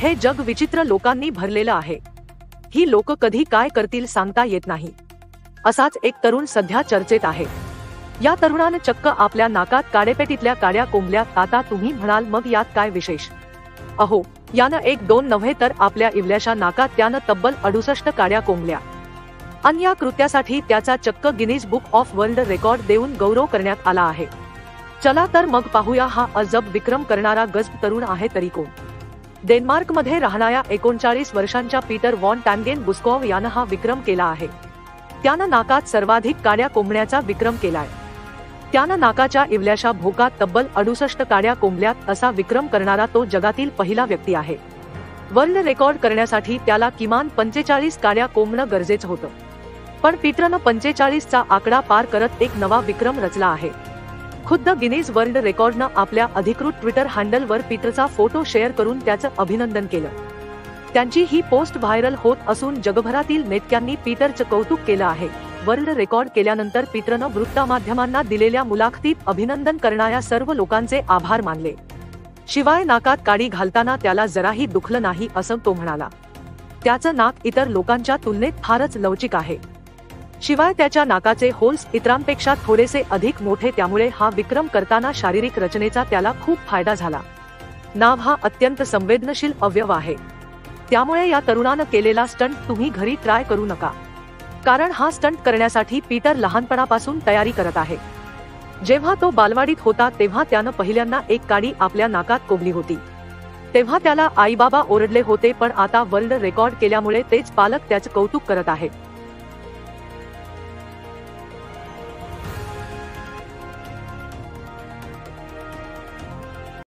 हे जग विचित्र लोकांनी भरलेलं आहे. ही लोक कधी काय करतील सांगता येत नाही. असाच एक तरुण सध्या चर्चेत आहे. या तरुणानं चक्क आपल्या नाकात काडेपेटीतल्या काड्या कोंबल्या. आता तुम्ही म्हणाल मग यात काय विशेष? अहो, यानं एक दोन नव्हे तर आपल्या इवल्याशा नाकात त्यानं तब्बल 68 काड्या कोंबल्या. आणि या कृत्यासाठी त्याचा चक्क Guinness book of world record देऊन गौरव करण्यात आला आहे. चला तर मग पाहूया हा अजब विक्रम करणारा गजब तरुण आहे तरी कोण. डेन्मार्कमध्ये राहणाऱ्या 39 वर्षांच्या पीटर वॉन टॅन्गेन बुस्कॉव यानं हा विक्रम केला आहे. त्यानं नाकात सर्वाधिक काड्या कोंबण्याचा विक्रम केलाय. त्यानं नाकाच्या इवल्याशा भोकात तब्बल 68 काड्या कोंबल्यात. असा विक्रम करणारा तो जगातील पहिला व्यक्ती आहे. वर्ल्ड रेकॉर्ड करण्यासाठी त्याला किमान 45 काड्या कोंबणं गरजेचं होतं. पण पीटरनं 45 चा आकडा पार करत एक नवा विक्रम रचला आहे. खुद्द गिनीज वर्ल्ड रेकॉर्डनं आपल्या अधिकृत ट्विटर हँडलवर पीटरचा फोटो शेअर करून त्याचं अभिनंदन केलं. त्यांची ही पोस्ट व्हायरल होत असून जगभरातील नेत्यांनी पीटरचं कौतुक केलं आहे. वर्ल्ड रेकॉर्ड केल्यानंतर पीटरनं वृत्तमाध्यमांना दिलेल्या मुलाखतीत अभिनंदन करणाऱ्या सर्व लोकांचे आभार मानले. शिवाय नाकात काडी घालताना त्याला जराही दुखलं नाही असं तो म्हणाला. त्याचं नाक इतर लोकांच्या तुलनेत फारच लवचिक आहे. शिवाय त्याच्या नाकाचे होल्स इतरांपेक्षा थोडेसे अधिक मोठे, त्यामुळे हा विक्रम करताना शारीरिक रचनेचा त्याला खूप फायदा झाला. नाक हा अत्यंत संवेदनशील अवयव आहे. त्यामुळे या तरुणानं केलेला स्टंट तुम्ही घरी ट्राय करू नका. कारण हा स्टंट करण्यासाठी पीटर लहानपणापासून तयारी करत आहे. जेव्हा तो बालवाडीत होता तेव्हा त्यानं पहिल्यांदा एक काडी आपल्या नाकात कोंबली होती. तेव्हा त्याला आई बाबा ओरडले होते, पण आता वर्ल्ड रेकॉर्ड केल्यामुळे तेच पालक त्याचं कौतुक करत आहेत.